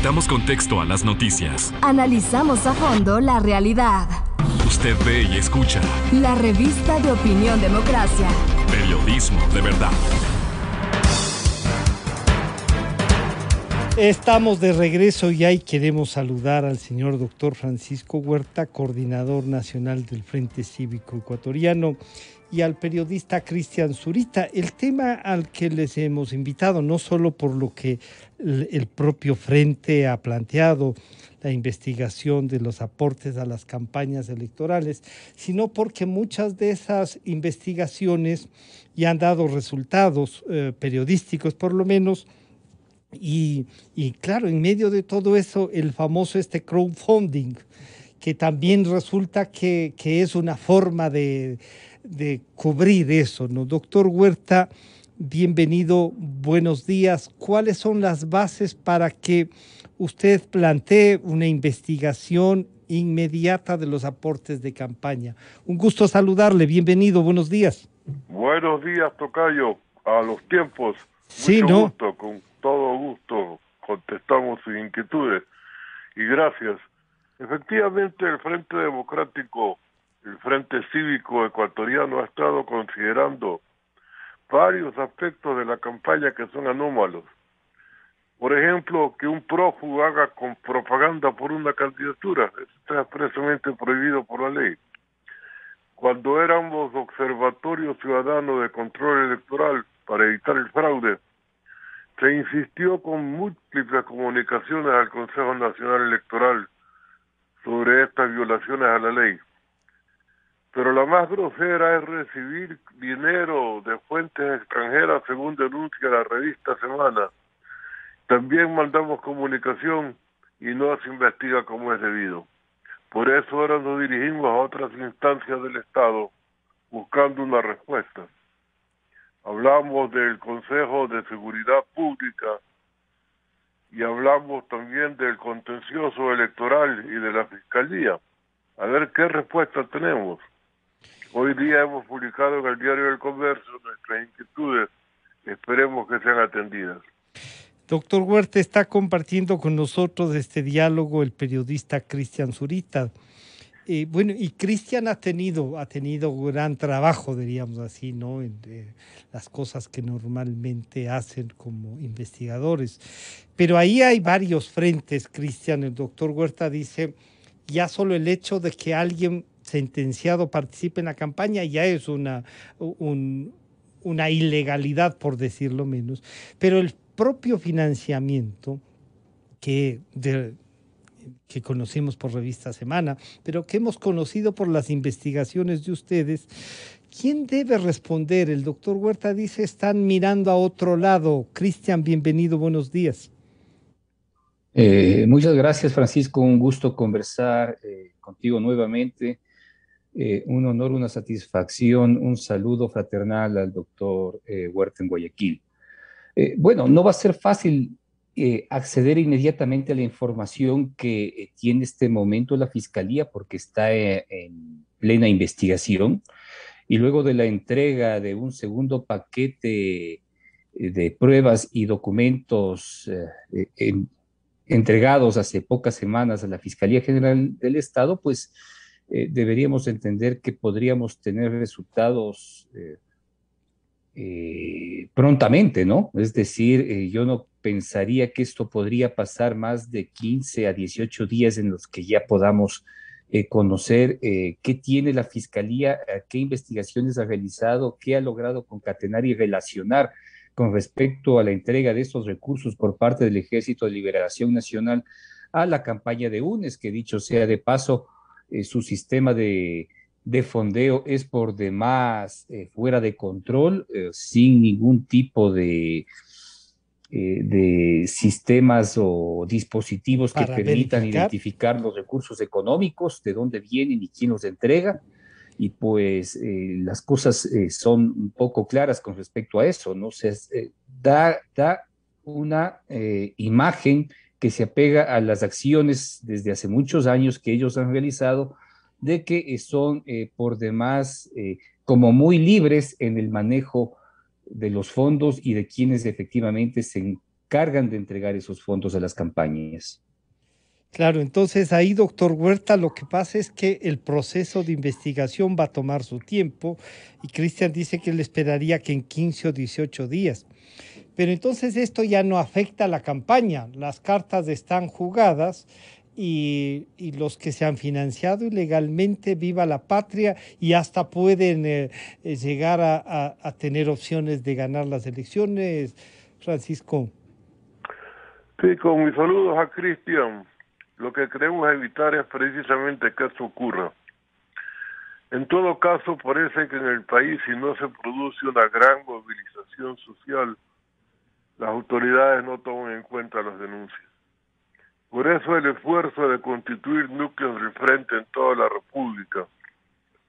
damos contexto a las noticias. Analizamos a fondo la realidad. Usted ve y escucha. La revista de Opinión Democracia. Periodismo de verdad. Estamos de regreso y ahí queremos saludar al señor doctor Francisco Huerta, coordinador nacional del Frente Cívico Ecuatoriano, y al periodista Cristian Zurita. El tema al que les hemos invitado, no solo por lo que el propio Frente ha planteado, la investigación de los aportes a las campañas electorales, sino porque muchas de esas investigaciones ya han dado resultados periodísticos, por lo menos. Y claro, en medio de todo eso, el famoso crowdfunding, que también resulta que es una forma de cubrir eso, ¿no? Doctor Huerta, bienvenido, buenos días. ¿Cuáles son las bases para que usted plantee una investigación inmediata de los aportes de campaña? Un gusto saludarle, bienvenido, buenos días. Buenos días, tocayo, a los tiempos. Sí, mucho ¿no? gusto, con todo gusto contestamos sus inquietudes y gracias. Efectivamente, el Frente Democrático, el Frente Cívico Ecuatoriano ha estado considerando varios aspectos de la campaña que son anómalos. Por ejemplo, que un prófugo haga con propaganda por una candidatura, eso está expresamente prohibido por la ley. Cuando éramos Observatorio Ciudadano de Control Electoral para evitar el fraude, se insistió con múltiples comunicaciones al Consejo Nacional Electoral sobre estas violaciones a la ley. Pero la más grosera es recibir dinero de fuentes extranjeras, según denuncia la revista Semana. También mandamos comunicación y no se investiga como es debido. Por eso ahora nos dirigimos a otras instancias del Estado buscando una respuesta. Hablamos del Consejo de Seguridad Pública y hablamos también del contencioso electoral y de la Fiscalía. A ver qué respuesta tenemos. Hoy día hemos publicado en el Diario del Comercio nuestras inquietudes. Esperemos que sean atendidas. Doctor Huerta, está compartiendo con nosotros este diálogo el periodista Cristian Zurita. Bueno, y Cristian ha tenido gran trabajo, diríamos así, ¿no? En las cosas que normalmente hacen como investigadores. Pero ahí hay varios frentes, Cristian. El doctor Huerta dice, ya solo el hecho de que alguien sentenciado participe en la campaña ya es una ilegalidad, por decirlo menos. Pero el propio financiamiento que conocimos por Revista Semana, pero que hemos conocido por las investigaciones de ustedes, ¿quién debe responder? El doctor Huerta dice, están mirando a otro lado. Cristian, bienvenido, buenos días. Muchas gracias, Francisco, un gusto conversar contigo nuevamente. Un honor, una satisfacción, un saludo fraternal al doctor Huerta en Guayaquil. Bueno, no va a ser fácil acceder inmediatamente a la información que tiene este momento la Fiscalía porque está en plena investigación y luego de la entrega de un segundo paquete de pruebas y documentos entregados hace pocas semanas a la Fiscalía General del Estado, pues deberíamos entender que podríamos tener resultados prontamente, ¿no? Es decir, yo no pensaría que esto podría pasar más de 15 a 18 días en los que ya podamos conocer qué tiene la Fiscalía, qué investigaciones ha realizado, qué ha logrado concatenar y relacionar con respecto a la entrega de estos recursos por parte del Ejército de Liberación Nacional a la campaña de UNES, que dicho sea de paso, su sistema de fondeo es por demás fuera de control, sin ningún tipo de sistemas o dispositivos que permitan identificar los recursos económicos, de dónde vienen y quién los entrega. Y pues las cosas son un poco claras con respecto a eso, ¿no? Da una imagen que se apega a las acciones desde hace muchos años que ellos han realizado, de que son por demás como muy libres en el manejo de los fondos y de quienes efectivamente se encargan de entregar esos fondos a las campañas. Claro, entonces ahí, doctor Huerta, lo que pasa es que el proceso de investigación va a tomar su tiempo y Cristian dice que él esperaría que en 15 o 18 días. Pero entonces esto ya no afecta a la campaña, las cartas están jugadas y los que se han financiado ilegalmente, viva la patria, y hasta pueden llegar a tener opciones de ganar las elecciones, Francisco. Sí, con mis saludos a Cristian. Lo que queremos evitar es precisamente que eso ocurra. En todo caso, parece que en el país, si no se produce una gran movilización social, las autoridades no toman en cuenta las denuncias. Por eso el esfuerzo de constituir núcleos de frente en toda la República.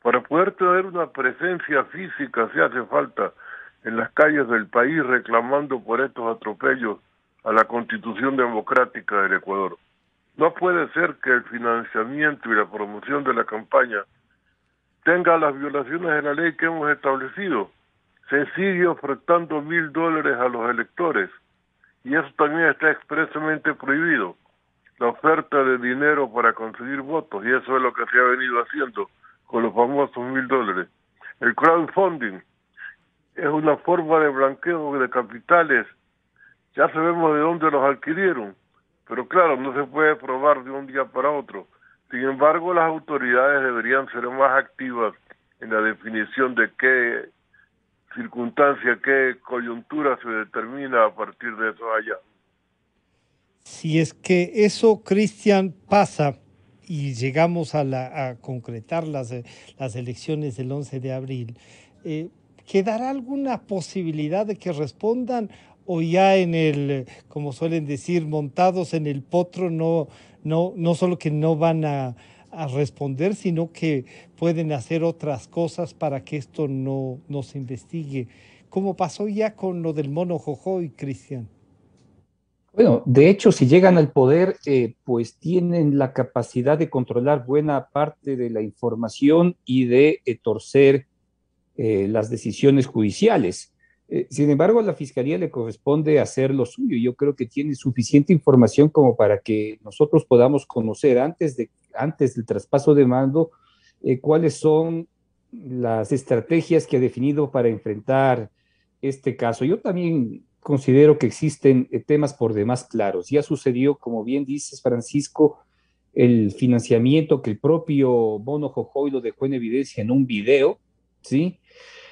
Para poder tener una presencia física se hace falta en las calles del país reclamando por estos atropellos a la Constitución Democrática del Ecuador. No puede ser que el financiamiento y la promoción de la campaña tenga las violaciones de la ley que hemos establecido. Se sigue ofertando $1,000 a los electores y eso también está expresamente prohibido. La oferta de dinero para conseguir votos, y eso es lo que se ha venido haciendo con los famosos $1,000. El crowdfunding es una forma de blanqueo de capitales. Ya sabemos de dónde los adquirieron, pero claro, no se puede probar de un día para otro. Sin embargo, las autoridades deberían ser más activas en la definición de qué circunstancia, qué coyuntura se determina a partir de eso allá. Si es que eso, Cristian, pasa y llegamos a concretar las elecciones del 11 de abril, ¿quedará alguna posibilidad de que respondan o ya en el, como suelen decir, montados en el potro, no solo que no van a responder, sino que pueden hacer otras cosas para que esto no se investigue? ¿Cómo pasó ya con lo del mono Jojoy, Cristian? Bueno, de hecho, si llegan al poder, pues tienen la capacidad de controlar buena parte de la información y de torcer las decisiones judiciales. Sin embargo, a la Fiscalía le corresponde hacer lo suyo. Yo creo que tiene suficiente información como para que nosotros podamos conocer antes del traspaso de mando cuáles son las estrategias que ha definido para enfrentar este caso. Yo también considero que existen temas por demás claros. Ya sucedió, como bien dices, Francisco, el financiamiento que el propio Mono Jojoy lo dejó en evidencia en un video, ¿sí?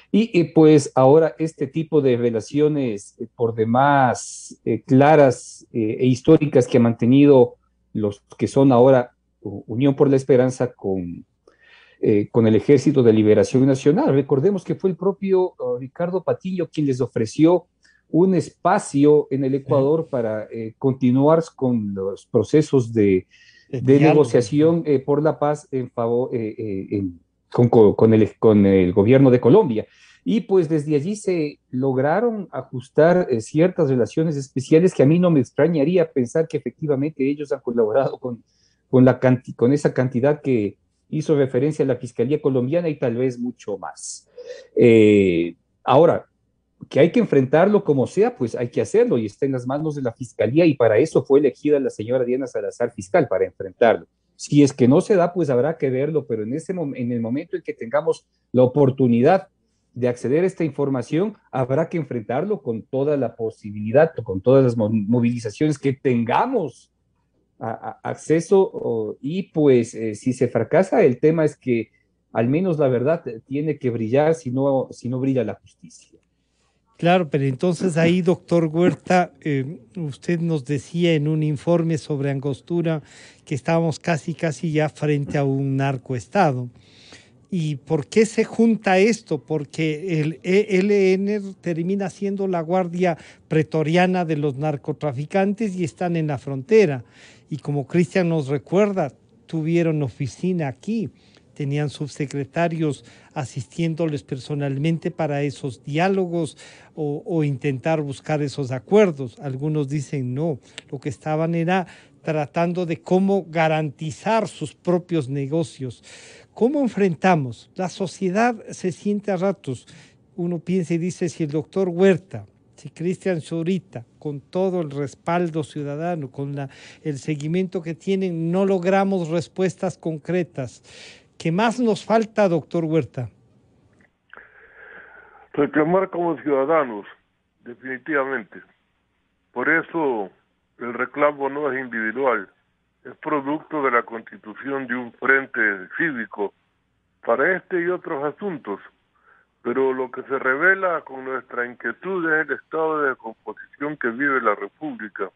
Y pues ahora este tipo de revelaciones por demás claras e históricas que ha mantenido los que son ahora Unión por la Esperanza con el Ejército de Liberación Nacional. Recordemos que fue el propio Ricardo Patiño quien les ofreció un espacio en el Ecuador para continuar con los procesos de negociación por la paz en favor con el gobierno de Colombia. Y pues desde allí se lograron ajustar ciertas relaciones especiales que a mí no me extrañaría pensar que efectivamente ellos han colaborado con esa cantidad que hizo referencia a la Fiscalía colombiana y tal vez mucho más. Ahora, que hay que enfrentarlo como sea, pues hay que hacerlo y está en las manos de la Fiscalía y para eso fue elegida la señora Diana Salazar fiscal, para enfrentarlo. Si es que no se da, pues habrá que verlo, pero en el momento en que tengamos la oportunidad de acceder a esta información, habrá que enfrentarlo con toda la posibilidad, con todas las movilizaciones que tengamos acceso y pues si se fracasa, el tema es que al menos la verdad tiene que brillar, si no brilla la justicia. Claro, pero entonces ahí, doctor Huerta, usted nos decía en un informe sobre Angostura que estábamos casi ya frente a un narcoestado. ¿Y por qué se junta esto? Porque el ELN termina siendo la guardia pretoriana de los narcotraficantes y están en la frontera. Y como Cristian nos recuerda, tuvieron oficina aquí. Tenían subsecretarios asistiéndoles personalmente para esos diálogos o intentar buscar esos acuerdos. Algunos dicen no, lo que estaban era tratando de cómo garantizar sus propios negocios. ¿Cómo enfrentamos? La sociedad se siente a ratos. Uno piensa y dice, si el doctor Huerta Si Cristian Zurita, con todo el respaldo ciudadano, con el seguimiento que tienen, no logramos respuestas concretas. ¿Qué más nos falta, doctor Huerta? Reclamar como ciudadanos, definitivamente. Por eso el reclamo no es individual, es producto de la constitución de un frente cívico para este y otros asuntos. Pero lo que se revela con nuestra inquietud es el estado de descomposición que vive la República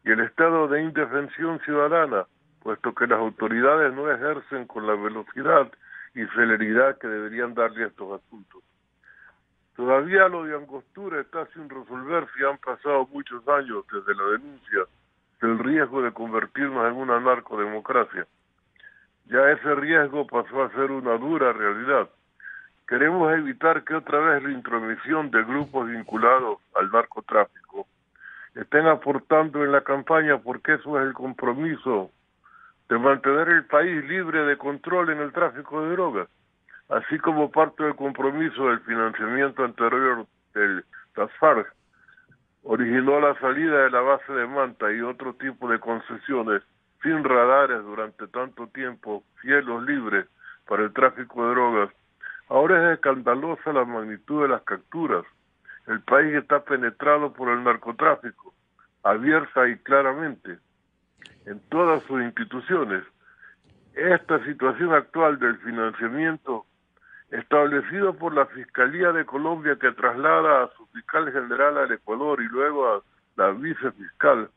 y el estado de indefensión ciudadana, puesto que las autoridades no ejercen con la velocidad y celeridad que deberían darle a estos asuntos. Todavía lo de Angostura está sin resolver si han pasado muchos años desde la denuncia del riesgo de convertirnos en una narcodemocracia. Ya ese riesgo pasó a ser una dura realidad. Queremos evitar que otra vez la intromisión de grupos vinculados al narcotráfico estén aportando en la campaña, porque eso es el compromiso de mantener el país libre de control en el tráfico de drogas, así como parte del compromiso del financiamiento anterior de las FARC originó la salida de la base de Manta y otro tipo de concesiones sin radares durante tanto tiempo, cielos libres para el tráfico de drogas. Ahora es escandalosa la magnitud de las capturas. El país está penetrado por el narcotráfico, abierta y claramente, en todas sus instituciones. Esta situación actual del financiamiento, establecido por la Fiscalía de Colombia, que traslada a su fiscal general al Ecuador y luego a la vicefiscal,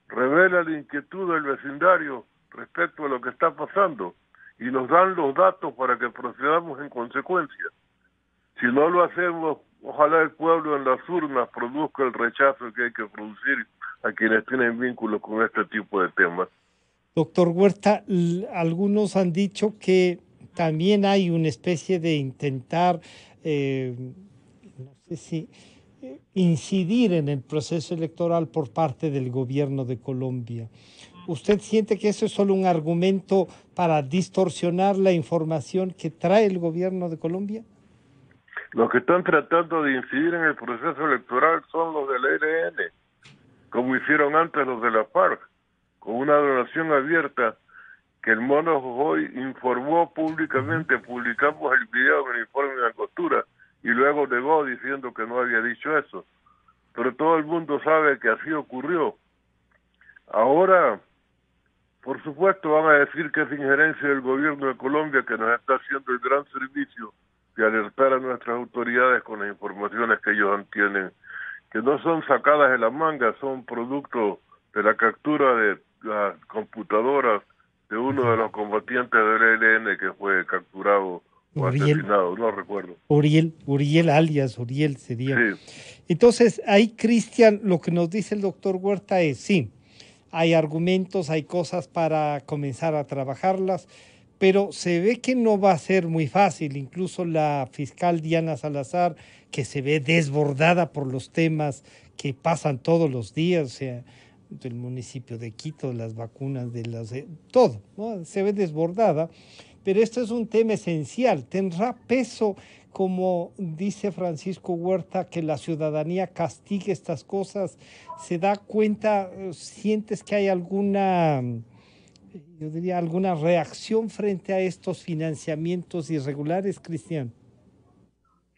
revela la inquietud del vecindario respecto a lo que está pasando y nos dan los datos para que procedamos en consecuencia. Si no lo hacemos, ojalá el pueblo en las urnas produzca el rechazo que hay que producir a quienes tienen vínculos con este tipo de temas. Doctor Huerta, algunos han dicho que también hay una especie de intentar, no sé si, incidir en el proceso electoral por parte del gobierno de Colombia. ¿Usted siente que eso es solo un argumento para distorsionar la información que trae el gobierno de Colombia? Los que están tratando de incidir en el proceso electoral son los del ELN, como hicieron antes los de la FARC, con una donación abierta que el Mono Jojoy informó públicamente. Publicamos el video del informe de Angostura y luego negó diciendo que no había dicho eso. Pero todo el mundo sabe que así ocurrió. Ahora, por supuesto, van a decir que es injerencia del gobierno de Colombia, que nos está haciendo el gran servicio de alertar a nuestras autoridades con las informaciones que ellos tienen, que no son sacadas de la manga, son producto de la captura de las computadoras de uno de los combatientes del ELN que fue capturado o asesinado, no recuerdo. Uriel alias Uriel sería. Sí. Entonces, ahí, Cristian, lo que nos dice el doctor Huerta es, sí, hay argumentos, hay cosas para comenzar a trabajarlas, pero se ve que no va a ser muy fácil. Incluso la fiscal Diana Salazar, que se ve desbordada por los temas que pasan todos los días, o sea, del municipio de Quito, las vacunas, todo, ¿no? Se ve desbordada, pero esto es un tema esencial. ¿Tendrá peso, como dice Francisco Huerta, que la ciudadanía castigue estas cosas? ¿Se da cuenta, sientes que hay alguna, yo diría, alguna reacción frente a estos financiamientos irregulares, Cristian?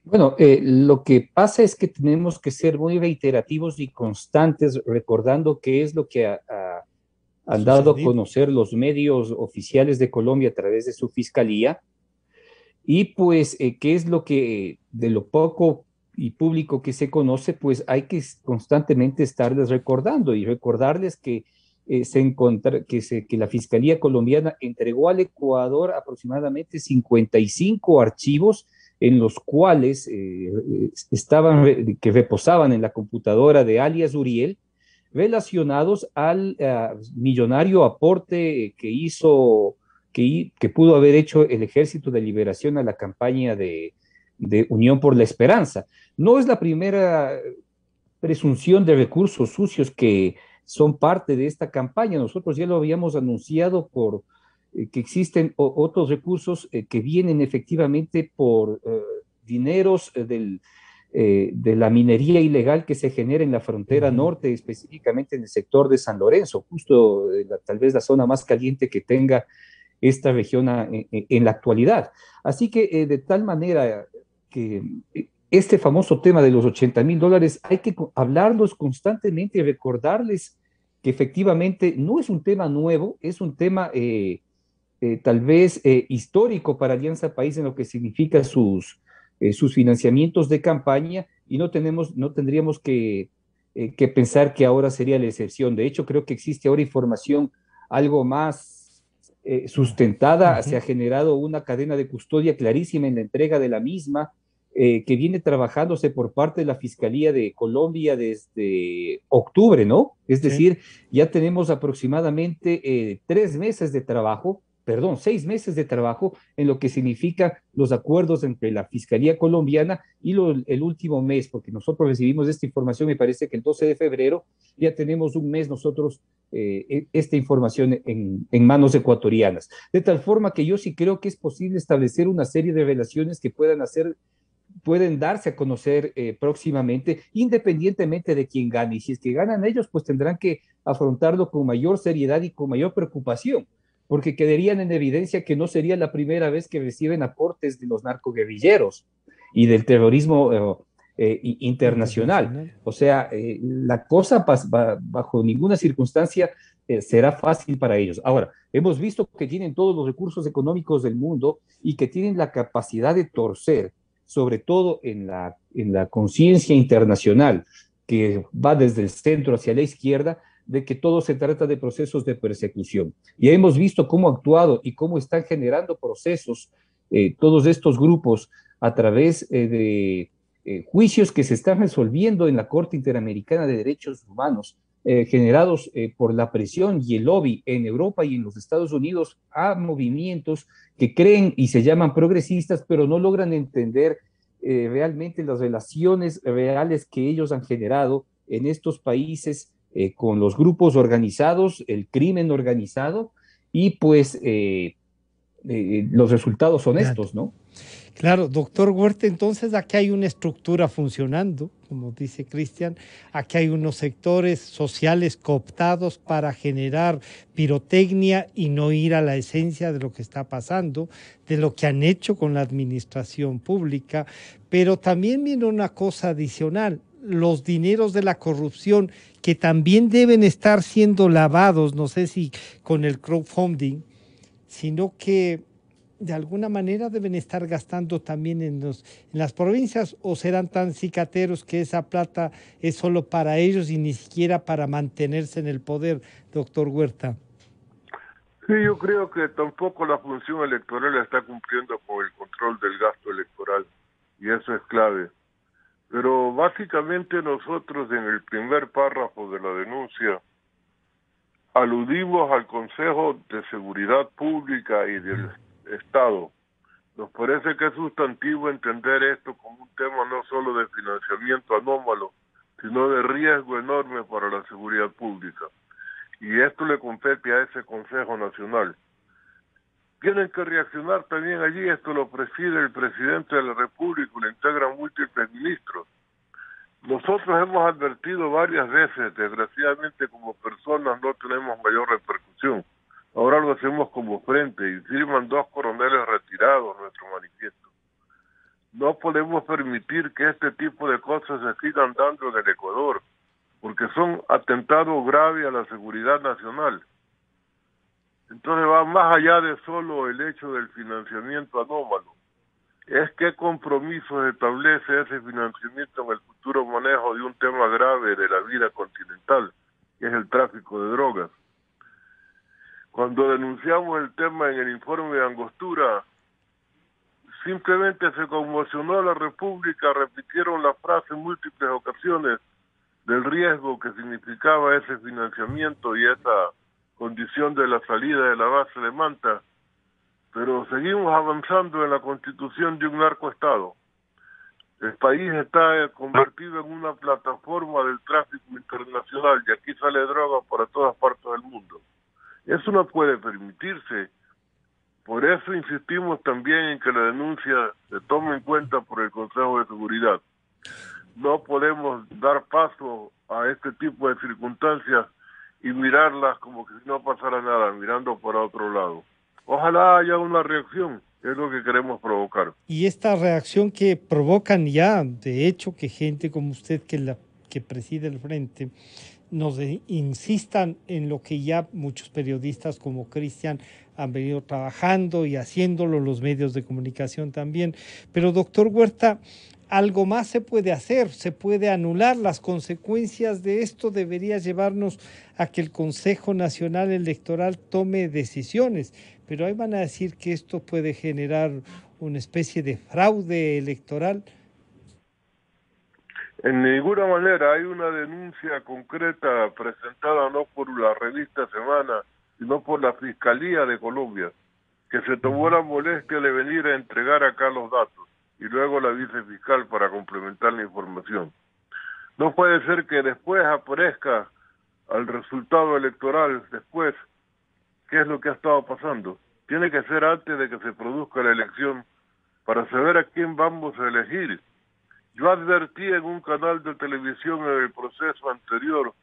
Bueno, lo que pasa es que tenemos que ser muy reiterativos y constantes, recordando qué es lo que han dado a conocer los medios oficiales de Colombia a través de su fiscalía, y pues qué es lo que, de lo poco y público que se conoce, pues hay que constantemente estarles recordando y recordarles que, que la Fiscalía colombiana entregó al Ecuador aproximadamente 55 archivos en los cuales que reposaban en la computadora de alias Uriel, relacionados al millonario aporte que pudo haber hecho el Ejército de Liberación a la campaña de Unión por la Esperanza. No es la primera presunción de recursos sucios que son parte de esta campaña. Nosotros ya lo habíamos anunciado que existen otros recursos que vienen efectivamente por dineros de la minería ilegal que se genera en la frontera norte, específicamente en el sector de San Lorenzo, justo tal vez la zona más caliente que tenga esta región en la actualidad. Así que de tal manera que este famoso tema de los $80,000 hay que hablarlos constantemente y recordarles que efectivamente no es un tema nuevo, es un tema tal vez histórico para Alianza País en lo que significa sus financiamientos de campaña, y no tendríamos que pensar que ahora sería la excepción. De hecho, creo que existe ahora información algo más sustentada. Se ha generado una cadena de custodia clarísima en la entrega de la misma, que viene trabajándose por parte de la Fiscalía de Colombia desde octubre, ¿no? Es decir, ya tenemos aproximadamente 3 meses de trabajo, perdón, 6 meses de trabajo en lo que significa los acuerdos entre la Fiscalía colombiana y el último mes, porque nosotros recibimos esta información, me parece que el 12 de febrero, ya tenemos un mes nosotros esta información en manos ecuatorianas. De tal forma que yo sí creo que es posible establecer una serie de relaciones que pueden darse a conocer próximamente, independientemente de quién gane. Y si es que ganan ellos, pues tendrán que afrontarlo con mayor seriedad y con mayor preocupación, porque quedarían en evidencia que no sería la primera vez que reciben aportes de los narcoguerrilleros y del terrorismo internacional. O sea, la cosa bajo ninguna circunstancia será fácil para ellos. Ahora, hemos visto que tienen todos los recursos económicos del mundo y que tienen la capacidad de torcer, sobre todo en la conciencia internacional, que va desde el centro hacia la izquierda, de que todo se trata de procesos de persecución. Y hemos visto cómo ha actuado y cómo están generando procesos todos estos grupos a través de juicios que se están resolviendo en la Corte Interamericana de Derechos Humanos, generados por la presión y el lobby en Europa y en los Estados Unidos a movimientos que creen y se llaman progresistas, pero no logran entender realmente las relaciones reales que ellos han generado en estos países con los grupos organizados, el crimen organizado, y pues los resultados son estos, ¿no? Claro, doctor Huerta, entonces aquí hay una estructura funcionando, como dice Cristian, aquí hay unos sectores sociales cooptados para generar pirotecnia y no ir a la esencia de lo que está pasando, de lo que han hecho con la administración pública, pero también viene una cosa adicional, los dineros de la corrupción que también deben estar siendo lavados, no sé si con el crowdfunding, sino que de alguna manera deben estar gastando también en las provincias, o serán tan cicateros que esa plata es solo para ellos y ni siquiera para mantenerse en el poder, doctor Huerta. Sí, yo creo que tampoco la función electoral está cumpliendo con el control del gasto electoral, y eso es clave. Pero básicamente nosotros en el primer párrafo de la denuncia aludimos al Consejo de Seguridad Pública y del Estado. Nos parece que es sustantivo entender esto como un tema no solo de financiamiento anómalo, sino de riesgo enorme para la seguridad pública. Y esto le compete a ese Consejo Nacional. Tienen que reaccionar también allí, esto lo preside el presidente de la República, lo integran múltiples ministros. Nosotros hemos advertido varias veces, desgraciadamente como personas no tenemos mayor repercusión. Ahora lo hacemos como frente y firman 2 coroneles retirados nuestro manifiesto. No podemos permitir que este tipo de cosas se sigan dando en el Ecuador, porque son atentados graves a la seguridad nacional. Entonces va más allá de solo el hecho del financiamiento anómalo. Es qué compromisos establece ese financiamiento en el futuro manejo de un tema grave de la vida continental, que es el tráfico de drogas. Cuando denunciamos el tema en el informe de Angostura, simplemente se conmocionó a la República, repitieron la frase en múltiples ocasiones del riesgo que significaba ese financiamiento y esa condición de la salida de la base de Manta, pero seguimos avanzando en la constitución de un narcoestado. El país está convertido en una plataforma del tráfico internacional y aquí sale droga para todas partes del mundo. Eso no puede permitirse. Por eso insistimos también en que la denuncia se tome en cuenta por el Consejo de Seguridad. no podemos dar paso a este tipo de circunstancias y mirarlas como que si no pasara nada, mirando para otro lado. Ojalá haya una reacción, es lo que queremos provocar. Y esta reacción que provocan ya, de hecho, que gente como usted que preside el frente, nos insistan en lo que ya muchos periodistas como Cristian han venido trabajando y haciéndolo, los medios de comunicación también. Pero doctor Huerta, algo más se puede hacer, se puede anular. Las consecuencias de esto debería llevarnos a que el Consejo Nacional Electoral tome decisiones, pero ahí van a decir que esto puede generar una especie de fraude electoral. En ninguna manera. Hay una denuncia concreta presentada no por la revista Semana, sino por la Fiscalía de Colombia, que se tomó la molestia de venir a entregar acá los datos, y luego la vicefiscal para complementar la información. No puede ser que después aparezca al resultado electoral, después, qué es lo que ha estado pasando. Tiene que ser antes de que se produzca la elección, para saber a quién vamos a elegir. Yo advertí en un canal de televisión en el proceso anterior,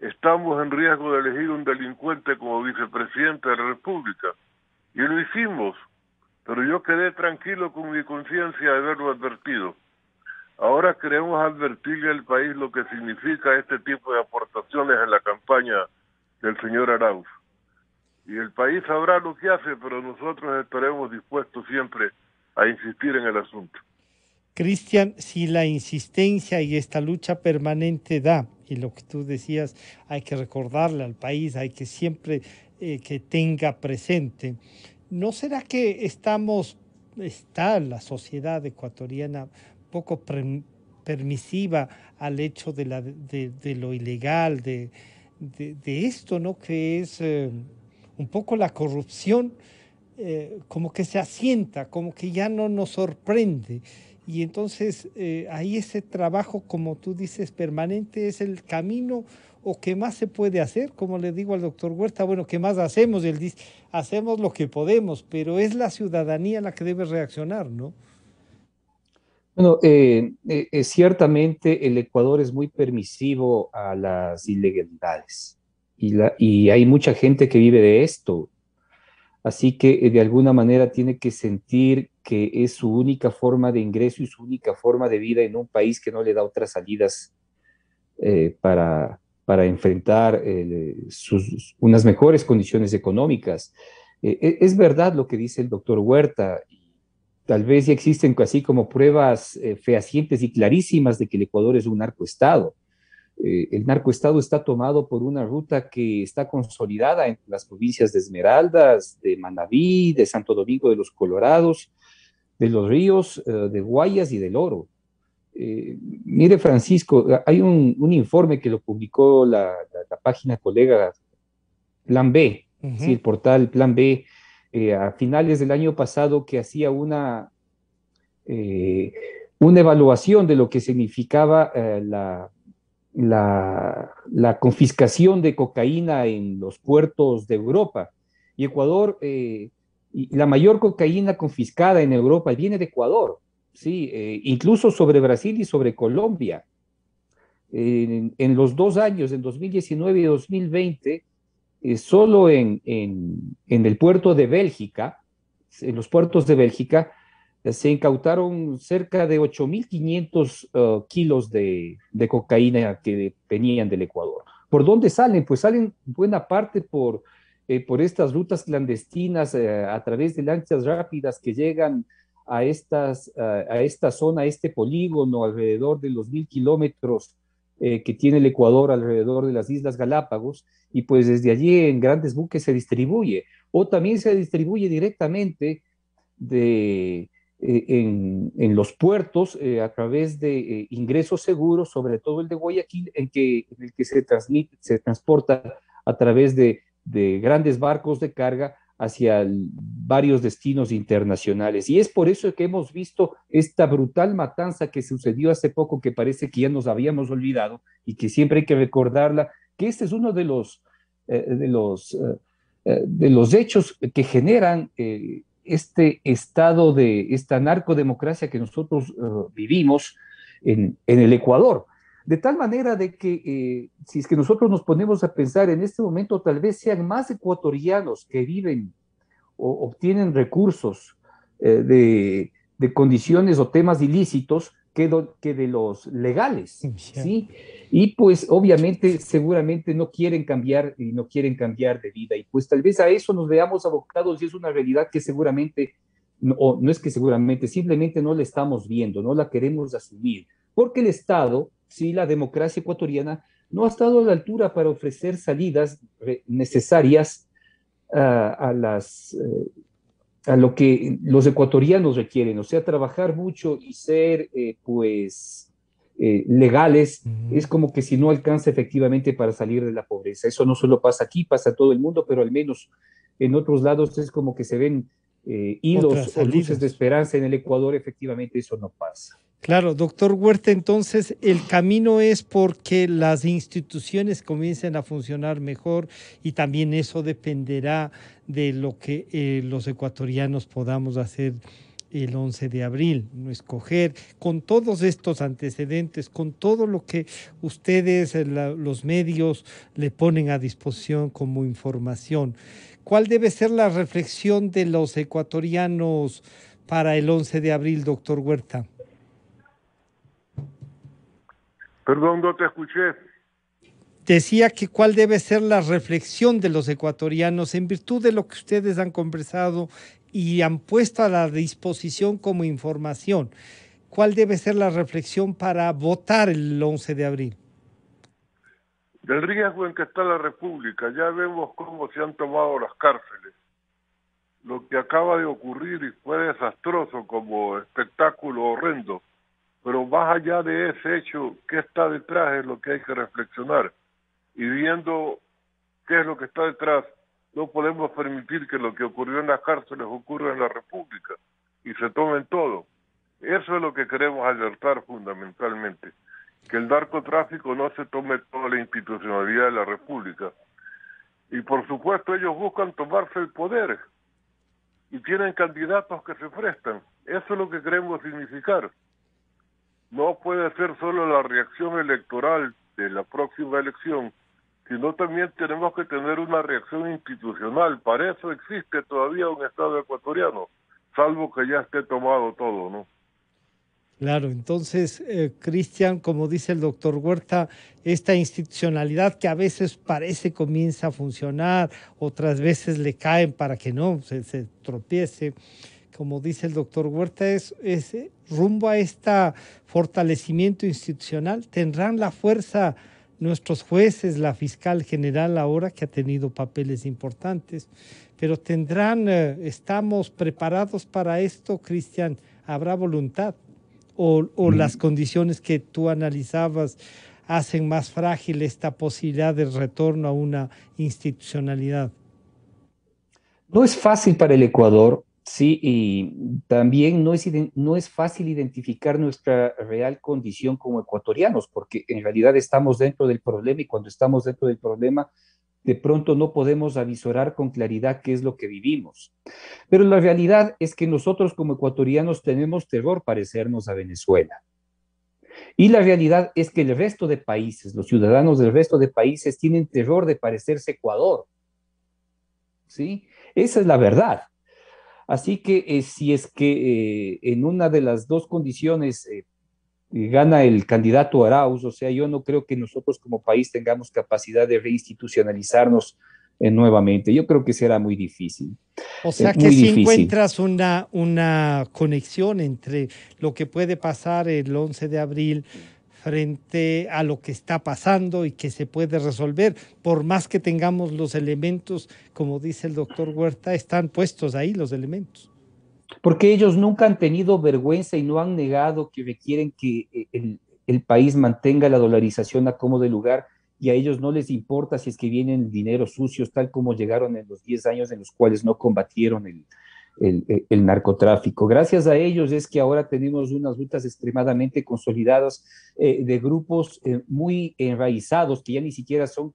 estamos en riesgo de elegir un delincuente como vicepresidente de la República. Y lo hicimos, pero yo quedé tranquilo con mi conciencia de haberlo advertido. Ahora queremos advertirle al país lo que significa este tipo de aportaciones en la campaña del señor Arauz. Y el país sabrá lo que hace, pero nosotros estaremos dispuestos siempre a insistir en el asunto. Cristian, si la insistencia y esta lucha permanente da, y lo que tú decías, hay que recordarle al país, hay que siempre que tenga presente, ¿no será que está la sociedad ecuatoriana poco permisiva al hecho de lo ilegal, de esto, ¿no? Que es un poco la corrupción, como que se asienta, como que ya no nos sorprende. Y entonces ahí ese trabajo, como tú dices, permanente es el camino, o qué más se puede hacer. Como le digo al doctor Huerta, bueno, ¿qué más hacemos? Y él dice, hacemos lo que podemos, pero es la ciudadanía la que debe reaccionar, ¿no? Bueno, ciertamente el Ecuador es muy permisivo a las ilegalidades y hay mucha gente que vive de esto. Así que de alguna manera tiene que sentir que es su única forma de ingreso y su única forma de vida en un país que no le da otras salidas para enfrentar unas mejores condiciones económicas. Es verdad lo que dice el doctor Huerta. Tal vez ya existen así como pruebas fehacientes y clarísimas de que el Ecuador es un narcoestado. El narcoestado está tomado por una ruta que está consolidada en las provincias de Esmeraldas, de Manabí, de Santo Domingo de los Colorados, de Los Ríos, de Guayas y del Oro. Mire, Francisco, hay un informe que lo publicó la página colega Plan B, sí, el portal Plan B, a finales del año pasado, que hacía una evaluación de lo que significaba la confiscación de cocaína en los puertos de Europa. Y Ecuador, y la mayor cocaína confiscada en Europa viene de Ecuador, ¿sí? Incluso sobre Brasil y sobre Colombia. En los 2 años, en 2019 y 2020, solo en el puerto de Bélgica, en los puertos de Bélgica, se incautaron cerca de 8.500 kilos de cocaína que venían del Ecuador. ¿Por dónde salen? Pues salen buena parte por estas rutas clandestinas a través de lanchas rápidas que llegan a esta zona, a este polígono alrededor de los 1.000 kilómetros que tiene el Ecuador alrededor de las Islas Galápagos, y pues desde allí en grandes buques se distribuye, o también se distribuye directamente en los puertos a través de ingresos seguros, sobre todo el de Guayaquil, en el que se transporta a través de grandes barcos de carga hacia varios destinos internacionales. Y es por eso que hemos visto esta brutal matanza que sucedió hace poco, que parece que ya nos habíamos olvidado y que siempre hay que recordarla, que este es uno de los hechos que generan este estado de esta narcodemocracia que nosotros vivimos, en el Ecuador. De tal manera de que si es que nosotros nos ponemos a pensar en este momento, tal vez sean más ecuatorianos que viven o obtienen recursos de condiciones o temas ilícitos que de los legales, ¿sí? Y pues obviamente seguramente no quieren cambiar y no quieren cambiar de vida y pues tal vez a eso nos veamos abocados y es una realidad que seguramente, no es que seguramente, simplemente no la estamos viendo, no la queremos asumir, porque el Estado, sí, la democracia ecuatoriana no ha estado a la altura para ofrecer salidas necesarias a lo que los ecuatorianos requieren, o sea, trabajar mucho y ser, legales, es como que si no alcanza efectivamente para salir de la pobreza. Eso no solo pasa aquí, pasa a todo el mundo, pero al menos en otros lados es como que se ven hilos o luces de esperanza. En el Ecuador efectivamente eso no pasa. Claro, doctor Huerta, entonces el camino es porque las instituciones comiencen a funcionar mejor y también eso dependerá de lo que los ecuatorianos podamos hacer el 11 de abril, no escoger con todos estos antecedentes, con todo lo que ustedes, los medios, le ponen a disposición como información. ¿Cuál debe ser la reflexión de los ecuatorianos para el 11 de abril, doctor Huerta? Perdón, no te escuché. Decía que cuál debe ser la reflexión de los ecuatorianos en virtud de lo que ustedes han conversado y han puesto a la disposición como información. ¿Cuál debe ser la reflexión para votar el 11 de abril? Del riesgo en que está la República. Ya vemos cómo se han tomado las cárceles. Lo que acaba de ocurrir y fue desastroso como espectáculo horrendo. Pero más allá de ese hecho, ¿qué está detrás? Es lo que hay que reflexionar. Y viendo qué es lo que está detrás, no podemos permitir que lo que ocurrió en las cárceles ocurra en la República y se tomen todo. Eso es lo que queremos alertar fundamentalmente, que el narcotráfico no se tome toda la institucionalidad de la República. Y por supuesto ellos buscan tomarse el poder y tienen candidatos que se prestan. Eso es lo que queremos significar. No puede ser solo la reacción electoral de la próxima elección, sino también tenemos que tener una reacción institucional. Para eso existe todavía un Estado ecuatoriano, salvo que ya esté tomado todo, ¿no? Claro, entonces, Cristian, como dice el doctor Huerta, esta institucionalidad que a veces parece comienza a funcionar, otras veces le caen para que no se tropiece. Como dice el doctor Huerta, es rumbo a este fortalecimiento institucional. Tendrán la fuerza nuestros jueces, la fiscal general ahora, que ha tenido papeles importantes, pero estamos preparados para esto, Cristian. ¿Habrá voluntad? ¿O las condiciones que tú analizabas hacen más frágil esta posibilidad de retorno a una institucionalidad? No es fácil para el Ecuador. Sí, y también no es fácil identificar nuestra real condición como ecuatorianos, porque en realidad estamos dentro del problema y cuando estamos dentro del problema, de pronto no podemos avisorar con claridad qué es lo que vivimos. Pero la realidad es que nosotros como ecuatorianos tenemos terror parecernos a Venezuela. Y la realidad es que el resto de países, los ciudadanos del resto de países tienen terror de parecerse a Ecuador. ¿Sí? Esa es la verdad. Así que si es que en una de las dos condiciones gana el candidato Arauz, o sea, yo no creo que nosotros como país tengamos capacidad de reinstitucionalizarnos nuevamente. Yo creo que será muy difícil. O sea que si encuentras una conexión entre lo que puede pasar el 11 de abril frente a lo que está pasando y que se puede resolver, por más que tengamos los elementos, como dice el doctor Huerta, están puestos ahí los elementos. Porque ellos nunca han tenido vergüenza y no han negado que requieren que el país mantenga la dolarización a como de lugar y a ellos no les importa si es que vienen dineros sucios, tal como llegaron en los 10 años en los cuales no combatieron el narcotráfico. Gracias a ellos es que ahora tenemos unas rutas extremadamente consolidadas de grupos muy enraizados, que ya ni siquiera son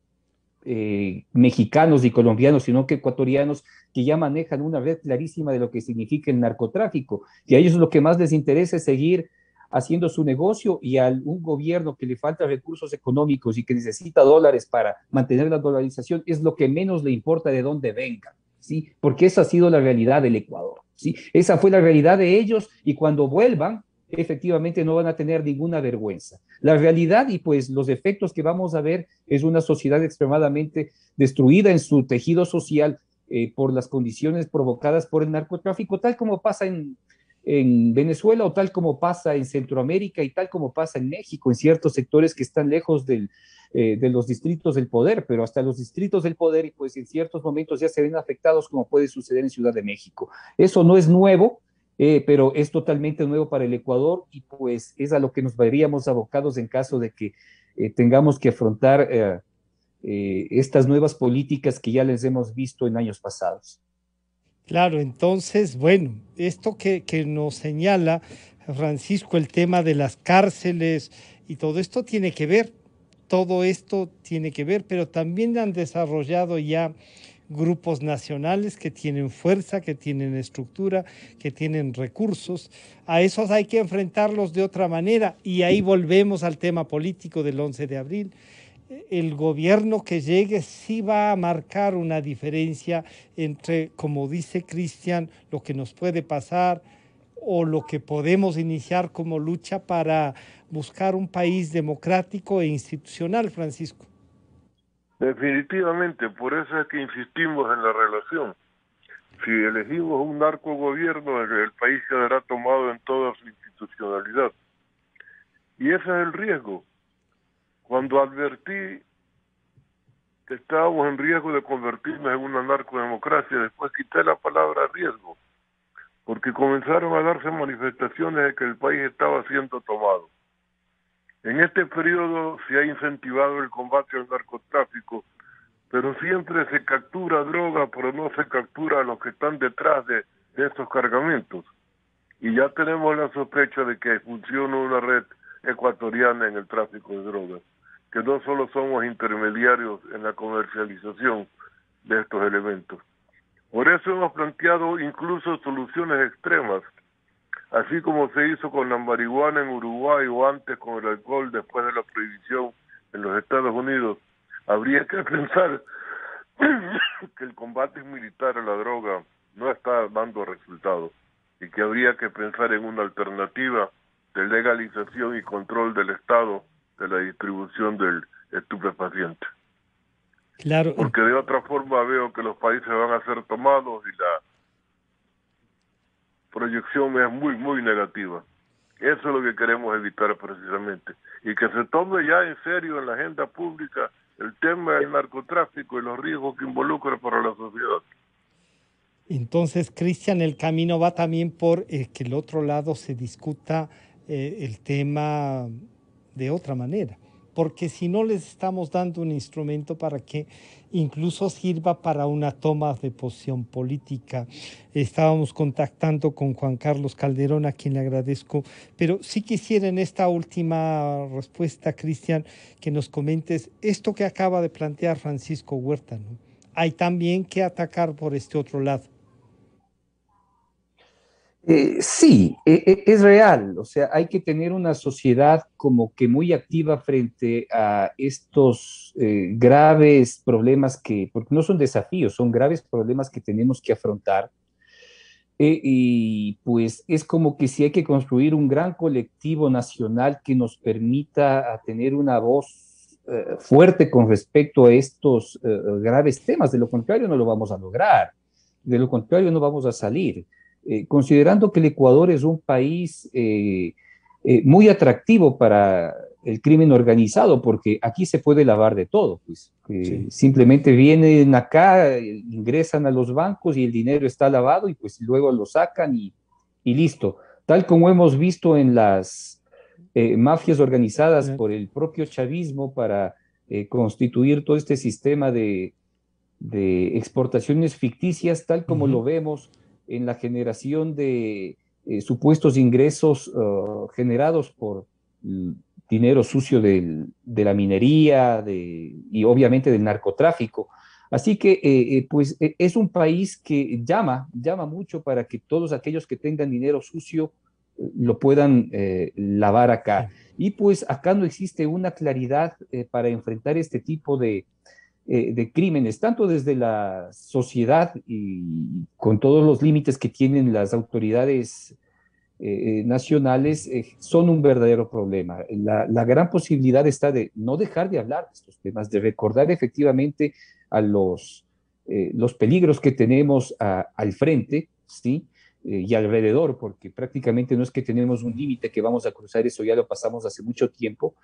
mexicanos y colombianos, sino que ecuatorianos que ya manejan una red clarísima de lo que significa el narcotráfico. Y a ellos lo que más les interesa es seguir haciendo su negocio, y a un gobierno que le falta recursos económicos y que necesita dólares para mantener la dolarización, es lo que menos le importa de dónde venga, ¿sí? Porque esa ha sido la realidad del Ecuador, ¿sí? Esa fue la realidad de ellos, y cuando vuelvan, efectivamente no van a tener ninguna vergüenza. La realidad y pues los efectos que vamos a ver es una sociedad extremadamente destruida en su tejido social, por las condiciones provocadas por el narcotráfico, tal como pasa en Venezuela, o tal como pasa en Centroamérica, y tal como pasa en México, en ciertos sectores que están lejos de los distritos del poder, pero hasta los distritos del poder, y pues en ciertos momentos ya se ven afectados, como puede suceder en Ciudad de México. Eso no es nuevo, pero es totalmente nuevo para el Ecuador, y pues es a lo que nos veríamos abocados en caso de que tengamos que afrontar estas nuevas políticas que ya les hemos visto en años pasados. Claro, entonces, bueno, esto que nos señala Francisco, el tema de las cárceles y todo esto tiene que ver, todo esto tiene que ver, pero también han desarrollado ya grupos nacionales que tienen fuerza, que tienen estructura, que tienen recursos. A esos hay que enfrentarlos de otra manera, y ahí volvemos al tema político del 11 de abril. El gobierno que llegue sí va a marcar una diferencia entre, como dice Cristian, lo que nos puede pasar o lo que podemos iniciar como lucha para buscar un país democrático e institucional, Francisco. Definitivamente, por eso es que insistimos en la relación. Si elegimos un narcogobierno, el país quedará tomado en toda su institucionalidad. Y ese es el riesgo. Cuando advertí que estábamos en riesgo de convertirnos en una narcodemocracia, después quité la palabra riesgo, porque comenzaron a darse manifestaciones de que el país estaba siendo tomado. En este periodo se ha incentivado el combate al narcotráfico, pero siempre se captura droga, pero no se captura a los que están detrás de estos cargamentos. Y ya tenemos la sospecha de que funciona una red ecuatoriana en el tráfico de drogas, que no solo somos intermediarios en la comercialización de estos elementos. Por eso hemos planteado incluso soluciones extremas, así como se hizo con la marihuana en Uruguay o antes con el alcohol después de la prohibición en los Estados Unidos. Habría que pensar que el combate militar a la droga no está dando resultados y que habría que pensar en una alternativa de legalización y control del Estado de la distribución del estupefaciente. Claro. Porque de otra forma veo que los países van a ser tomados y la proyección es muy, muy negativa. Eso es lo que queremos evitar precisamente. Y que se tome ya en serio en la agenda pública el tema del narcotráfico y los riesgos que involucra para la sociedad. Entonces, Cristian, el camino va también por que el otro lado se discuta el tema de otra manera, porque si no les estamos dando un instrumento para que incluso sirva para una toma de posición política. Estábamos contactando con Juan Carlos Calderón, a quien le agradezco, pero sí quisiera en esta última respuesta, Cristian, que nos comentes esto que acaba de plantear Francisco Huerta, ¿no? Hay también que atacar por este otro lado. Sí, es real, o sea, hay que tener una sociedad como que muy activa frente a estos graves problemas porque no son desafíos, son graves problemas que tenemos que afrontar. Y pues es como que si hay que construir un gran colectivo nacional que nos permita tener una voz fuerte con respecto a estos graves temas. De lo contrario no lo vamos a lograr, de lo contrario no vamos a salir. Considerando que el Ecuador es un país muy atractivo para el crimen organizado, porque aquí se puede lavar de todo, pues sí. Simplemente vienen acá, ingresan a los bancos y el dinero está lavado y pues luego lo sacan y listo. Tal como hemos visto en las mafias organizadas por el propio chavismo para constituir todo este sistema de exportaciones ficticias, tal como lo vemos en la generación de supuestos ingresos generados por dinero sucio de la minería y obviamente del narcotráfico. Así que pues es un país que llama mucho para que todos aquellos que tengan dinero sucio lo puedan lavar acá. Y pues acá no existe una claridad para enfrentar este tipo de crímenes, tanto desde la sociedad y con todos los límites que tienen las autoridades nacionales, son un verdadero problema. La gran posibilidad está de no dejar de hablar de estos temas, de recordar efectivamente a los peligros que tenemos al frente, ¿sí? Y alrededor, porque prácticamente no es que tenemos un límite que vamos a cruzar, eso ya lo pasamos hace mucho tiempo,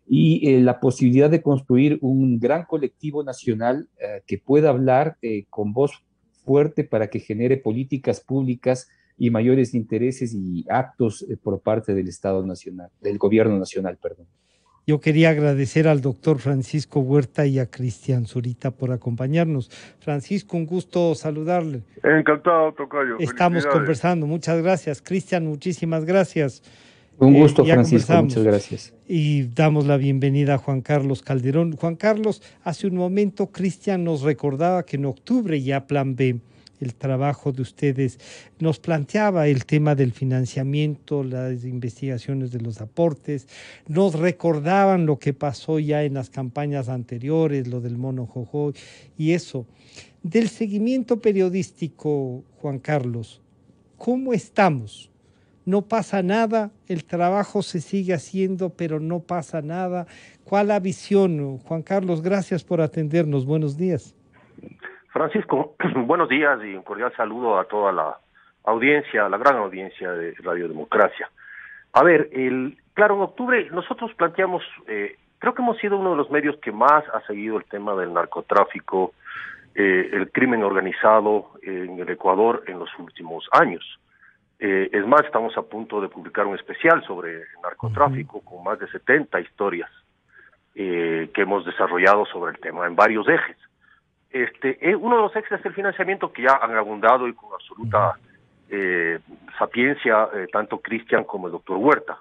y la posibilidad de construir un gran colectivo nacional que pueda hablar con voz fuerte para que genere políticas públicas y mayores intereses y actos por parte del Estado Nacional, del Gobierno Nacional, perdón. Yo quería agradecer al doctor Francisco Huerta y a Cristian Zurita por acompañarnos. Francisco, un gusto saludarle. Encantado, tocayo. Estamos conversando. Muchas gracias. Cristian, muchísimas gracias. Un gusto, ya Francisco. Muchas gracias. Y damos la bienvenida a Juan Carlos Calderón. Juan Carlos, hace un momento Cristian nos recordaba que en octubre ya Plan B, el trabajo de ustedes, nos planteaba el tema del financiamiento, las investigaciones de los aportes, nos recordaban lo que pasó ya en las campañas anteriores, lo del mono jojo y eso. Del seguimiento periodístico, Juan Carlos, ¿cómo estamos? No pasa nada, el trabajo se sigue haciendo, pero no pasa nada. ¿Cuál la visión? Juan Carlos, gracias por atendernos. Buenos días. Francisco, buenos días y un cordial saludo a toda la audiencia, la gran audiencia de Radio Democracia. A ver, claro, en octubre nosotros planteamos, creo que hemos sido uno de los medios que más ha seguido el tema del narcotráfico, el crimen organizado en el Ecuador en los últimos años. Es más, estamos a punto de publicar un especial sobre el narcotráfico con más de 70 historias que hemos desarrollado sobre el tema en varios ejes. Uno de los ejes es el financiamiento, que ya han abundado y con absoluta sapiencia tanto Cristian como el doctor Huerta.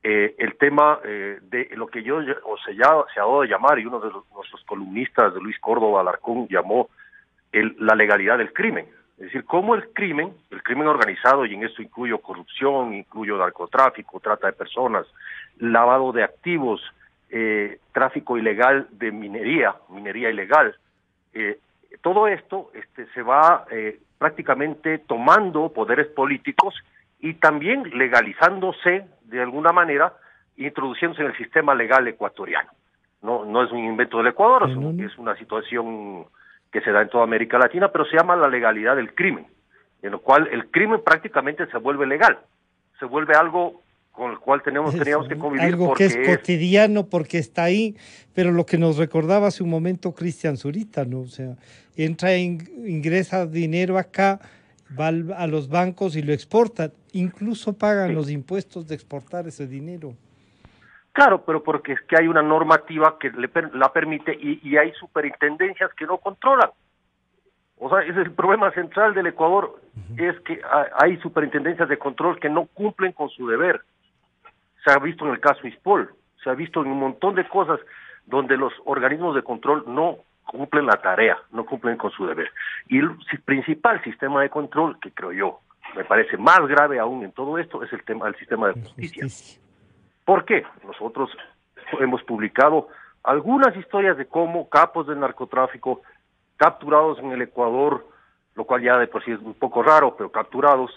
El tema de lo que se ha dado de llamar, y uno de nuestros columnistas, de Luis Córdoba Alarcón, llamó la legalidad del crimen. Es decir, cómo el crimen organizado, y en esto incluyo corrupción, incluyo narcotráfico, trata de personas, lavado de activos, tráfico ilegal de minería ilegal, todo esto se va prácticamente tomando poderes políticos y también legalizándose de alguna manera, introduciéndose en el sistema legal ecuatoriano. No es un invento del Ecuador, es una situación que se da en toda América Latina, pero se llama la legalidad del crimen, en lo cual el crimen prácticamente se vuelve legal, se vuelve algo con el cual teníamos que convivir. Algo que es cotidiano porque está ahí, pero lo que nos recordaba hace un momento Cristian Zurita, ¿no? O sea, ingresa dinero acá, va a los bancos y lo exportan, incluso pagan los impuestos de exportar ese dinero. Claro, pero porque es que hay una normativa que la permite y hay superintendencias que no controlan. O sea, ese es el problema central del Ecuador, es que hay superintendencias de control que no cumplen con su deber. Se ha visto en el caso ISPOL, se ha visto en un montón de cosas donde los organismos de control no cumplen la tarea, no cumplen con su deber. Y el principal sistema de control, que creo yo, me parece más grave aún en todo esto, es el tema del sistema de justicia. ¿Por qué? Nosotros hemos publicado algunas historias de cómo capos del narcotráfico capturados en el Ecuador, lo cual ya de por sí es un poco raro, pero capturados,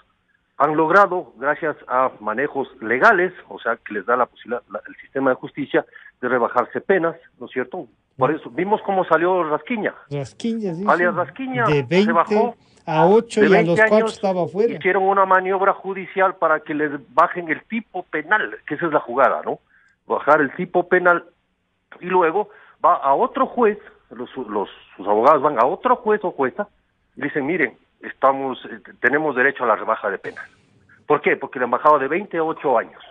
han logrado, gracias a manejos legales, o sea, que les da la posibilidad, el sistema de justicia, de rebajarse penas, ¿no es cierto? Por eso, vimos cómo salió Rasquiña. Rasquiña, sí. Alias Rasquiña, de 20 se bajó a 8 y a los 4 años, estaba afuera. Hicieron una maniobra judicial para que les bajen el tipo penal, que esa es la jugada, ¿no? Bajar el tipo penal, y luego va a otro juez, sus abogados van a otro juez o jueza, y dicen, miren, tenemos derecho a la rebaja de pena. ¿Por qué? Porque le han bajado de 20 a 8 años.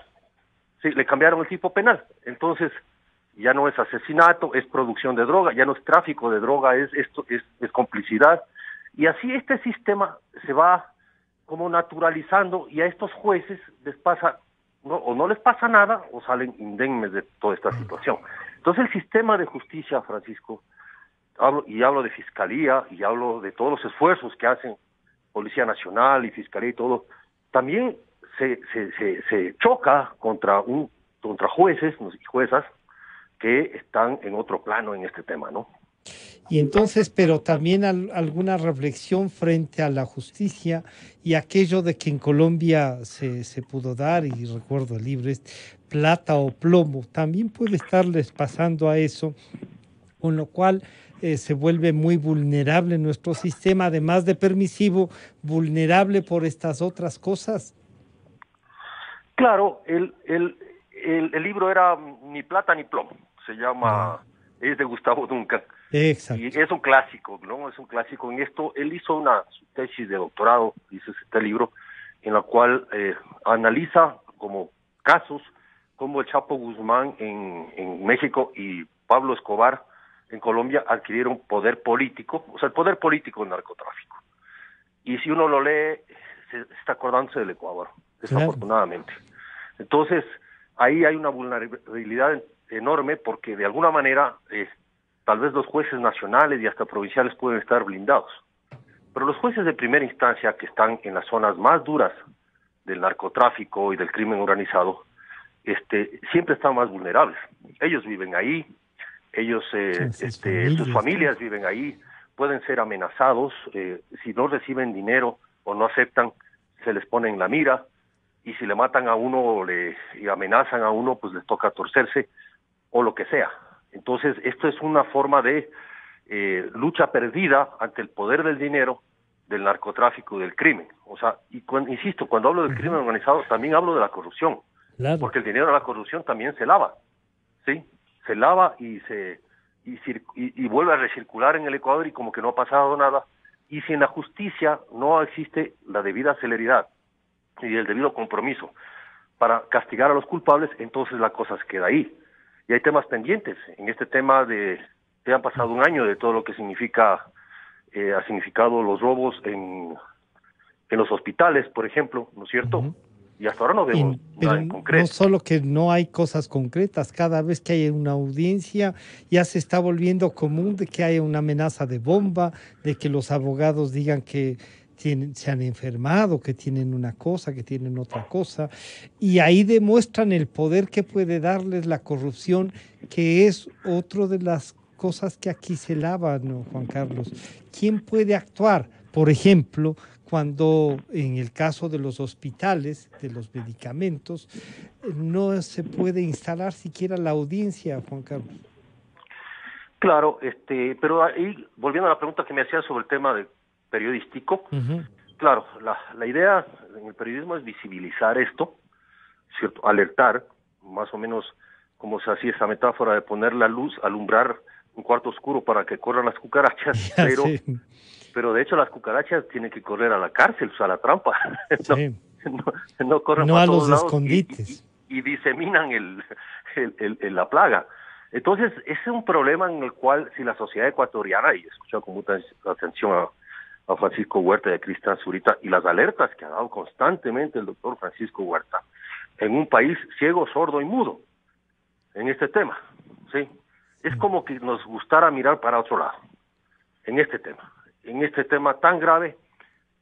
Sí, le cambiaron el tipo penal. Entonces, ya no es asesinato, es producción de droga, ya no es tráfico de droga, es complicidad. Y así este sistema se va como naturalizando, y a estos jueces les pasa, o no les pasa nada, o salen indemnes de toda esta situación. Entonces el sistema de justicia, Francisco, hablo de Fiscalía, y hablo de todos los esfuerzos que hacen Policía Nacional y Fiscalía y todo, también se choca contra jueces y juezas que están en otro plano en este tema, ¿no? Y entonces, pero también alguna reflexión frente a la justicia y aquello de que en Colombia se pudo dar, y recuerdo el libro, es plata o plomo, también puede estarles pasando a eso, con lo cual se vuelve muy vulnerable nuestro sistema, además de permisivo, vulnerable por estas otras cosas. Claro, el libro era Ni plata ni plomo, se llama, es de Gustavo Duncan. Exacto. Y es un clásico, ¿no? Es un clásico en esto. Él hizo su tesis de doctorado, dice este libro, en la cual analiza como casos como el Chapo Guzmán en México y Pablo Escobar en Colombia adquirieron poder político, o sea, el poder político del narcotráfico. Y si uno lo lee, se está acordándose del Ecuador, desafortunadamente. Claro. Entonces, ahí hay una vulnerabilidad enorme porque de alguna manera tal vez los jueces nacionales y hasta provinciales pueden estar blindados. Pero los jueces de primera instancia que están en las zonas más duras del narcotráfico y del crimen organizado, siempre están más vulnerables. Ellos viven ahí, ellos, sus familias viven ahí, pueden ser amenazados, si no reciben dinero o no aceptan, se les pone en la mira, y si le matan a uno y amenazan a uno, pues les toca torcerse, o lo que sea. Entonces, esto es una forma de lucha perdida ante el poder del dinero, del narcotráfico y del crimen. O sea, insisto, cuando hablo del crimen organizado, también hablo de la corrupción. Claro. Porque el dinero de la corrupción también se lava, ¿sí? Se lava y vuelve a recircular en el Ecuador y como que no ha pasado nada. Y si en la justicia no existe la debida celeridad y el debido compromiso para castigar a los culpables, entonces la cosa se queda ahí. Y hay temas pendientes. En este tema ya han pasado un año de todo lo que ha significado los robos en los hospitales, por ejemplo, ¿no es cierto? Uh-huh. Y hasta ahora no vemos nada en concreto. No solo que no hay cosas concretas, cada vez que hay una audiencia ya se está volviendo común de que haya una amenaza de bomba, de que los abogados digan que se han enfermado, que tienen una cosa, que tienen otra cosa, y ahí demuestran el poder que puede darles la corrupción, que es otro de las cosas que aquí se lavan, ¿no, Juan Carlos? ¿Quién puede actuar? Por ejemplo, cuando en el caso de los hospitales, de los medicamentos, no se puede instalar siquiera la audiencia, Juan Carlos. Claro, pero ahí, volviendo a la pregunta que me hacías sobre el tema periodístico, uh-huh. Claro, la idea en el periodismo es visibilizar esto, ¿cierto? Alertar, más o menos como se hacía esa metáfora de poner la luz, alumbrar un cuarto oscuro para que corran las cucarachas, pero de hecho las cucarachas tienen que correr a la cárcel, o sea, a la trampa, sí. no corren no para a todos los lados escondites y diseminan la plaga. Entonces, ese es un problema en el cual si la sociedad ecuatoriana, y he escuchado con mucha atención a Francisco Huerta y a Cristian Zurita, y las alertas que ha dado constantemente el doctor Francisco Huerta, en un país ciego, sordo y mudo, en este tema, ¿sí? Es como que nos gustara mirar para otro lado, en este tema tan grave,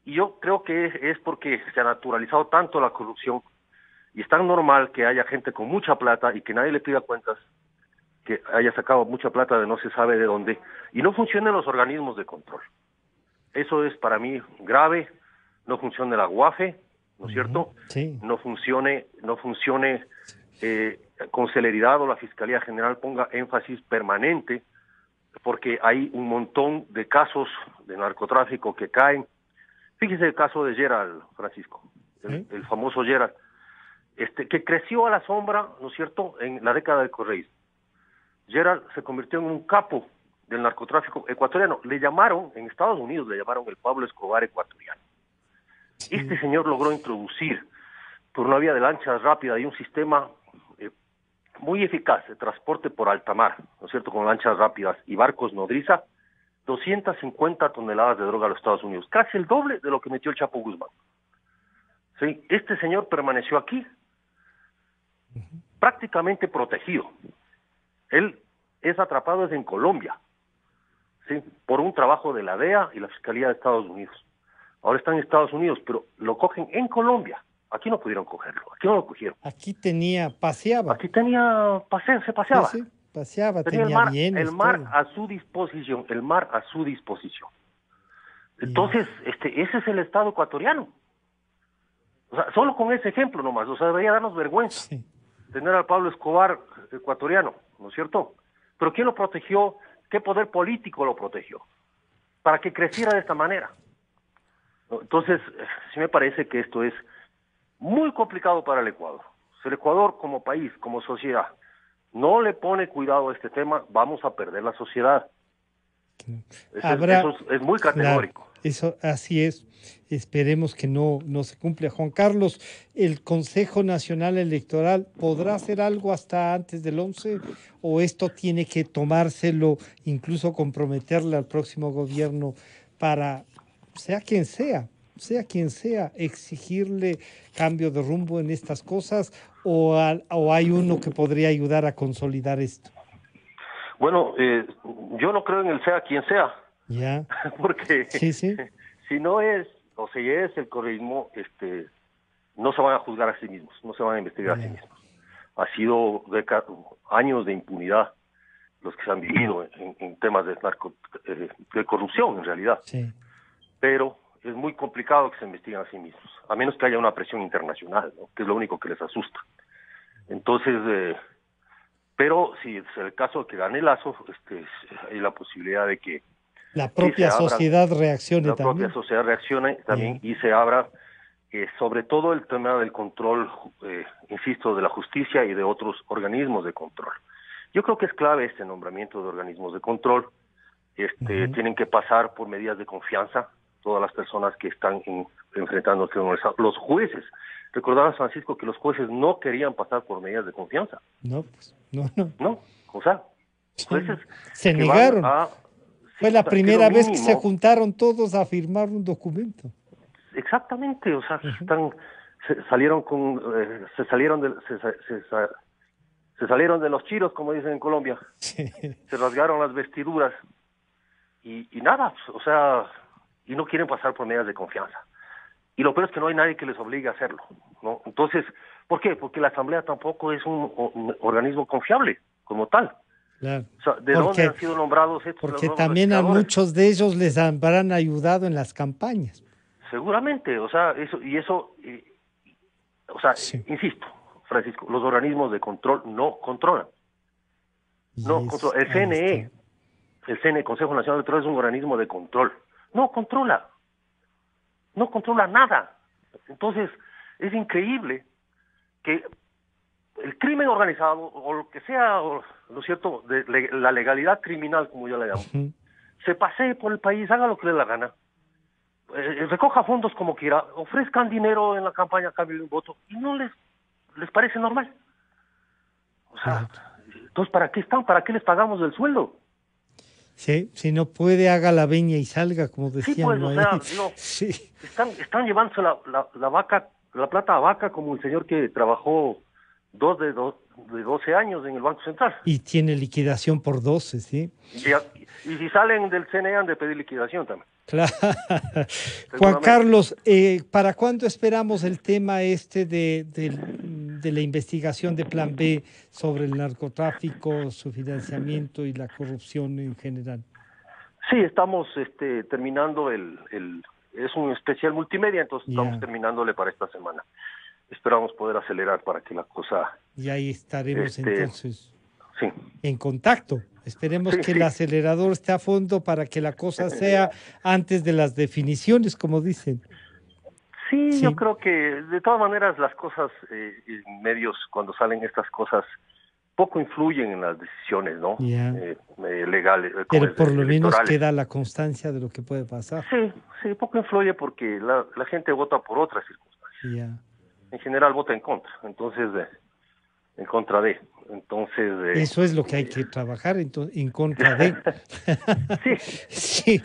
y yo creo que es porque se ha naturalizado tanto la corrupción, y es tan normal que haya gente con mucha plata y que nadie le pida cuentas, que haya sacado mucha plata de no se sabe de dónde, y no funcionen los organismos de control. Eso es para mí grave, no funcione la UAFE, ¿no es cierto? Sí. No funcione con celeridad, o la Fiscalía General ponga énfasis permanente, porque hay un montón de casos de narcotráfico que caen. Fíjese el caso de Gerald, Francisco, el famoso Gerald, que creció a la sombra, ¿no es cierto?, en la década del correísmo. Gerald se convirtió en un capo del narcotráfico ecuatoriano. En Estados Unidos le llamaron el Pablo Escobar ecuatoriano. Sí. Este señor logró introducir por una vía de lanchas rápida y un sistema muy eficaz de transporte por alta mar, ¿no es cierto?, con lanchas rápidas y barcos nodriza, 250 toneladas de droga a los Estados Unidos, casi el doble de lo que metió el Chapo Guzmán. ¿Sí? Este señor permaneció aquí, prácticamente protegido. Él es atrapado desde en Colombia, ¿sí?, por un trabajo de la DEA y la Fiscalía de Estados Unidos. Ahora está en Estados Unidos, pero lo cogen en Colombia, Aquí no pudieron cogerlo, aquí no lo cogieron. Aquí paseaba. Aquí se paseaba. Sí, paseaba, Tenía tenía el bienes, mar todo. a su disposición, el mar a su disposición. Entonces, ese es el Estado ecuatoriano. O sea, solo con ese ejemplo nomás, o sea, debería darnos vergüenza tener al Pablo Escobar ecuatoriano, ¿no es cierto? Pero ¿quién lo protegió? ¿Qué poder político lo protegió? Para que creciera de esta manera. ¿No? Entonces, sí me parece que esto es muy complicado para el Ecuador. Si el Ecuador como país, como sociedad, no le pone cuidado a este tema, vamos a perder la sociedad. Eso es muy categórico. Claro, eso así es. Esperemos que no se cumpla. Juan Carlos, ¿el Consejo Nacional Electoral podrá hacer algo hasta antes del 11 o esto tiene que tomárselo, incluso comprometerle al próximo gobierno para, sea quien sea, exigirle cambio de rumbo en estas cosas o hay uno que podría ayudar a consolidar esto? Bueno, yo no creo en el sea quien sea. Ya. Porque sí. Si no es, o si es el correísmo, no se van a juzgar a sí mismos, no se van a investigar a sí mismos. Ha sido años de impunidad los que se han vivido en temas de de corrupción en realidad. Sí. Pero es muy complicado que se investiguen a sí mismos, a menos que haya una presión internacional, ¿no? Que es lo único que les asusta. Entonces, pero si es el caso de que gane Lazo, hay la posibilidad de que la propia sociedad reaccione también. La propia sociedad reaccione también y se abra sobre todo el tema del control, insisto, de la justicia y de otros organismos de control. Yo creo que es clave este nombramiento de organismos de control. Tienen que pasar por medidas de confianza todas las personas que están enfrentándose con los jueces. Recordabas, Francisco, que los jueces no querían pasar por medidas de confianza. No, pues, no. No, o sea, jueces se negaron. Fue la primera vez que se juntaron todos a firmar un documento. Exactamente, o sea, se salieron de los chiros, como dicen en Colombia. Sí. Se rasgaron las vestiduras y nada, o sea, y no quieren pasar por medidas de confianza. Y lo peor es que no hay nadie que les obligue a hacerlo, ¿no? Entonces, ¿por qué? Porque la Asamblea tampoco es un organismo confiable como tal. Claro. O sea, ¿de dónde han sido nombrados estos? Porque también a muchos de ellos les habrán ayudado en las campañas. Seguramente, o sea, insisto, Francisco, los organismos de control no controlan. El CNE, Consejo Nacional Electoral, es un organismo de control. No controla nada. Entonces, es increíble que el crimen organizado, o lo que sea, ¿no es cierto?, la legalidad criminal, como yo la llamo, se pasee por el país, haga lo que le dé la gana, recoja fondos como quiera, ofrezcan dinero en la campaña a cambio de un voto, y no les parece normal. O sea, entonces, ¿para qué están? ¿Para qué les pagamos el sueldo? Sí, si no puede, haga la veña y salga, como decían. Sí, pues, o sea, están llevándose la plata a vaca, como el señor que trabajó de 12 años en el Banco Central. Y tiene liquidación por 12, ¿sí? Y si salen del CNE han de pedir liquidación también. Claro. Juan Carlos, ¿para cuándo esperamos el tema de la investigación de Plan B sobre el narcotráfico, su financiamiento y la corrupción en general? Sí, estamos terminando es un especial multimedia, entonces estamos terminándole para esta semana. Esperamos poder acelerar para que la cosa... Y ahí estaremos entonces sí, en contacto. Esperemos que el acelerador esté a fondo para que la cosa sea antes de las definiciones, como dicen. Sí, yo creo que de todas maneras las cosas, en medios, cuando salen estas cosas, poco influyen en las decisiones, ¿no? Legales. Pero por lo menos queda la constancia de lo que puede pasar. Sí, poco influye porque la gente vota por otras circunstancias. En general vota en contra, entonces en contra de. Entonces eso es lo que hay que trabajar en contra de. Sí,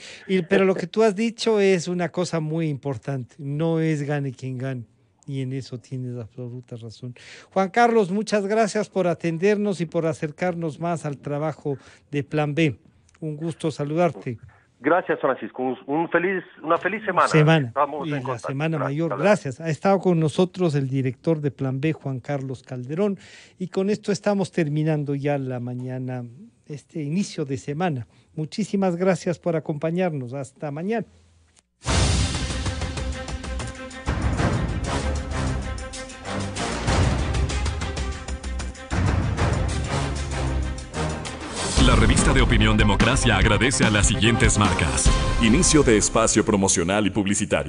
pero lo que tú has dicho es una cosa muy importante. No es gane quien gane. Y en eso tienes absoluta razón. Juan Carlos, muchas gracias por atendernos y por acercarnos más al trabajo de Plan B. Un gusto saludarte. Gracias, Francisco. Una feliz semana. Estamos en la Semana Mayor. Gracias. Ha estado con nosotros el director de Plan B, Juan Carlos Calderón. Y con esto estamos terminando ya la mañana, este inicio de semana. Muchísimas gracias por acompañarnos. Hasta mañana. La revista de Opinión Democracia agradece a las siguientes marcas. Inicio de espacio promocional y publicitario.